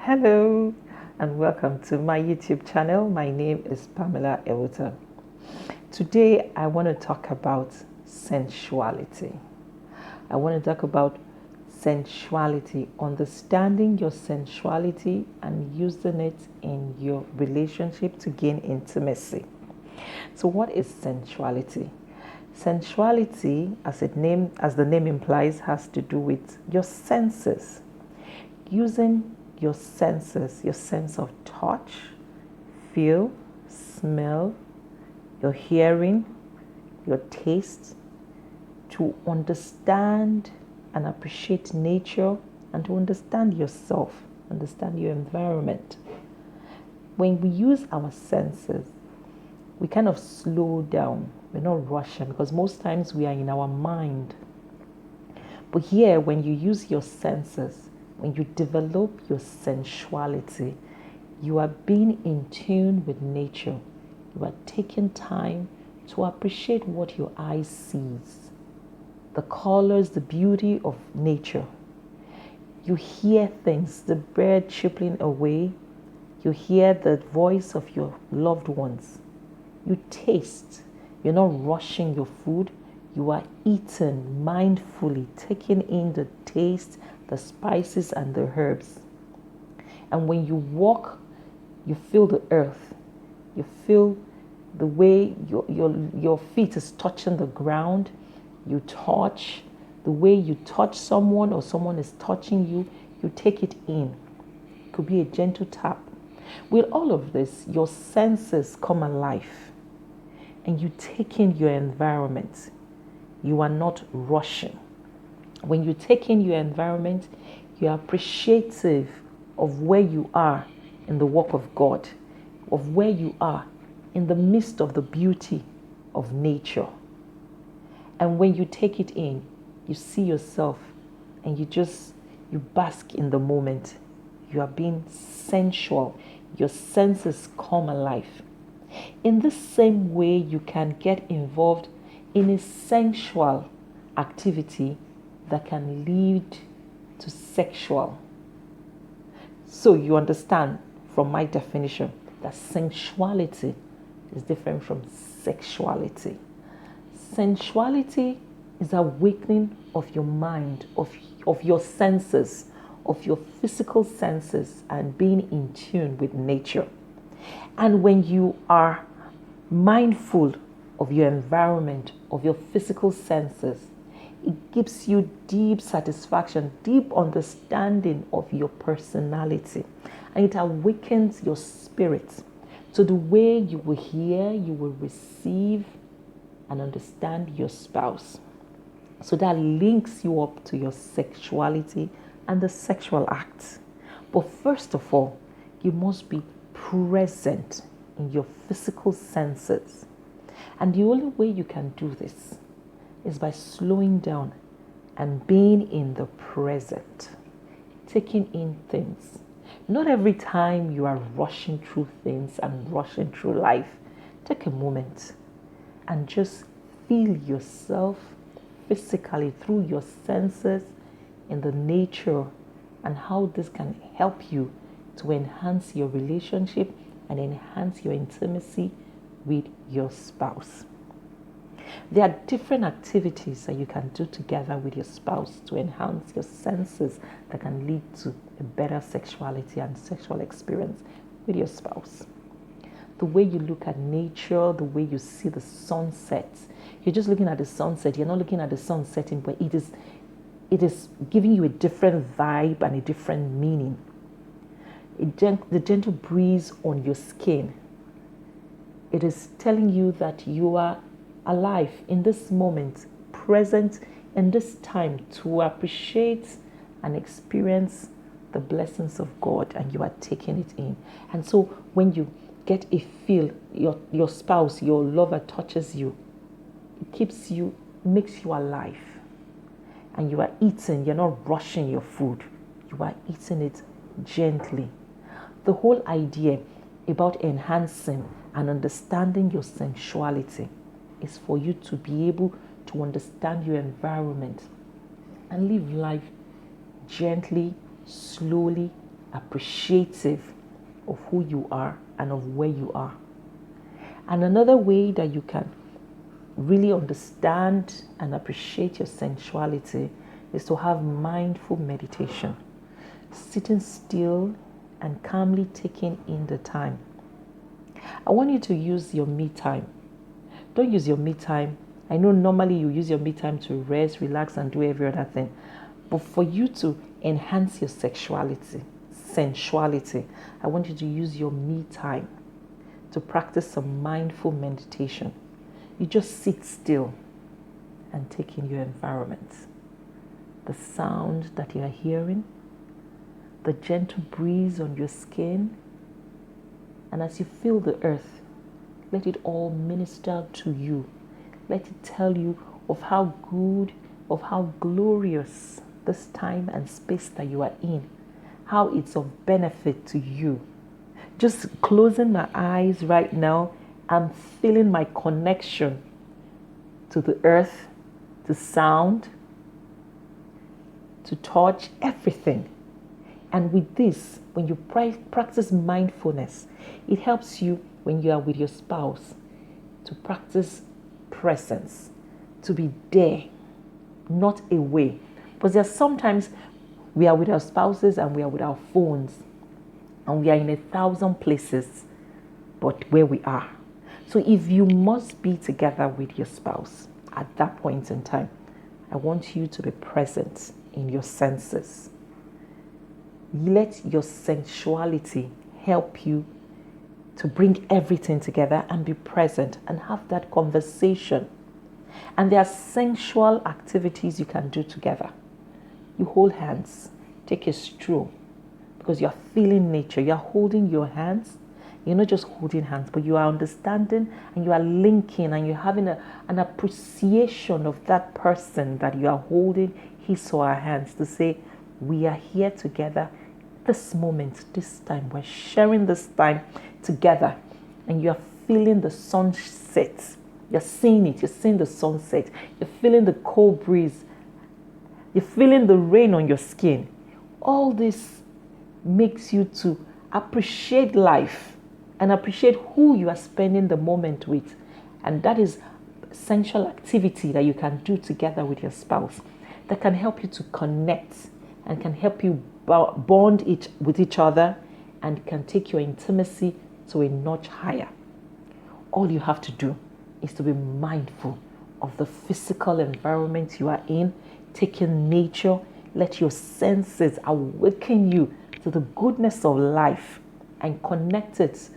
Hello and welcome to my YouTube channel. My name is Pamela Ewuta. Today I want to talk about sensuality. I want to talk about sensuality, understanding your sensuality and using it in your relationship to gain intimacy. So what is sensuality? Sensuality, as the name implies, has to do with your senses. Using your senses, your sense of touch, feel, smell, your hearing, your taste, to understand and appreciate nature and to understand yourself, understand your environment. When we use our senses, we kind of slow down. We're not rushing because most times we are in our mind. But here, when you use your senses, when you develop your sensuality, you are being in tune with nature. You are taking time to appreciate what your eye sees, the colors, the beauty of nature. You hear things, the bird chirping away. You hear the voice of your loved ones. You taste. You're not rushing your food. You are eating mindfully, taking in the taste, the spices and the herbs. And when you walk, you feel the earth. You feel the way your feet is touching the ground. You touch, the way you touch someone or someone is touching you, you take it in. It could be a gentle tap. With all of this, your senses come alive and you take in your environment. You are not rushing. When you take in your environment, you are appreciative of where you are in the work of God, of where you are in the midst of the beauty of nature. And when you take it in, you see yourself and you bask in the moment. You are being sensual. Your senses come alive. In the same way, you can get involved in a sensual activity that can lead to sexual. So you understand from my definition that sensuality is different from sexuality. Sensuality is awakening of your mind, of your senses, of your physical senses, and being in tune with nature. And when you are mindful of your environment, of your physical senses, it gives you deep satisfaction, deep understanding of your personality. And it awakens your spirit. So the way you will hear, you will receive and understand your spouse. So that links you up to your sexuality and the sexual act. But first of all, you must be present in your physical senses. And the only way you can do this is by slowing down and being in the present, taking in things. Not every time you are rushing through things and rushing through life. Take a moment and just feel yourself physically through your senses in the nature and how this can help you to enhance your relationship and enhance your intimacy with your spouse. There are different activities that you can do together with your spouse to enhance your senses that can lead to a better sexuality and sexual experience with your spouse. The way you look at nature, the way you see the sunset. You're just looking at the sunset. You're not looking at the sun setting, but it is giving you a different vibe and a different meaning. The gentle breeze on your skin. It is telling you that you are alive in this moment, present in this time to appreciate and experience the blessings of God, and you are taking it in. And so when you get a feel, your spouse, your lover touches you, it makes you alive. And you are eating, you're not rushing your food. You are eating it gently. The whole idea about enhancing and understanding your sensuality is for you to be able to understand your environment and live life gently, slowly, appreciative of who you are and of where you are. And another way that you can really understand and appreciate your sensuality is to have mindful meditation, sitting still and calmly taking in the time. I want you to use your me time. Don't use your me time. I know normally you use your me time to rest, relax, and do every other thing. But for you to enhance your sensuality, I want you to use your me time to practice some mindful meditation. You just sit still and take in your environment. The sound that you are hearing, the gentle breeze on your skin, and as you feel the earth, let it all minister to you. Let it tell you of how good, of how glorious this time and space that you are in, how it's of benefit to you. Just closing my eyes right now, I'm feeling my connection to the earth, to sound, to touch, everything. And with this, when you practice mindfulness, it helps you when you are with your spouse to practice presence, to be there, not away. Because there are sometimes we are with our spouses and we are with our phones and we are in 1,000 places, but where we are. So if you must be together with your spouse at that point in time, I want you to be present in your senses. Let your sensuality help you to bring everything together and be present and have that conversation. And there are sensual activities you can do together. You hold hands, take a stroll, because you're feeling nature. You're holding your hands. You're not just holding hands, but you are understanding and you are linking and you're having an appreciation of that person that you are holding his or her hands to say, we are here together this moment, this time. We're sharing this time together. And you're feeling the sunset. You're seeing it. You're seeing the sunset. You're feeling the cold breeze. You're feeling the rain on your skin. All this makes you to appreciate life and appreciate who you are spending the moment with. And that is sensual activity that you can do together with your spouse that can help you to connect and can help you bond with each other and can take your intimacy to a notch higher. All you have to do is to be mindful of the physical environment you are in, take in nature, let your senses awaken you to the goodness of life and connect it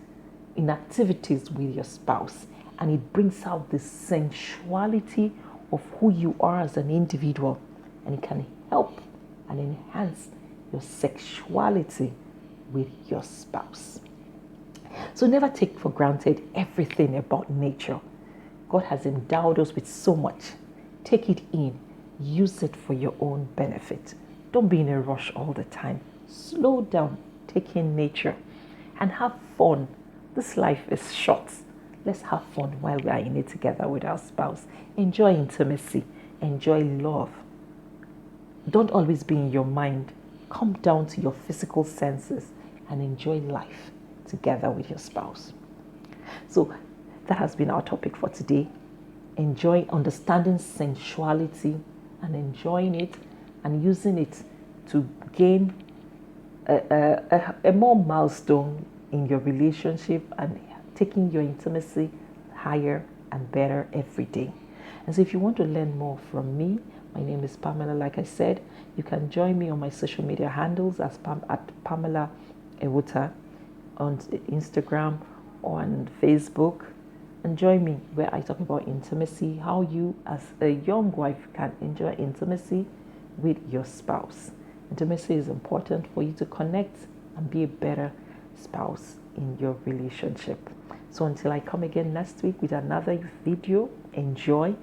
in activities with your spouse. And it brings out the sensuality of who you are as an individual, and it can help and enhance your sexuality with your spouse. So never take for granted everything about nature. God has endowed us with so much. Take it in. Use it for your own benefit. Don't be in a rush all the time. Slow down. Take in nature and have fun. This life is short. Let's have fun while we are in it together with our spouse. Enjoy intimacy. Enjoy love. Don't always be in your mind. Come down to your physical senses and enjoy life together with your spouse. So that has been our topic for today. Enjoy understanding sensuality and enjoying it and using it to gain a more milestone in your relationship and taking your intimacy higher and better every day. And so if you want to learn more from me, my name is Pamela. Like I said, you can join me on my social media handles at Pamela Ewuta on Instagram, on Facebook, and join me where I talk about intimacy, how you as a young wife can enjoy intimacy with your spouse. Intimacy is important for you to connect and be a better spouse in your relationship. So until I come again next week with another video, enjoy.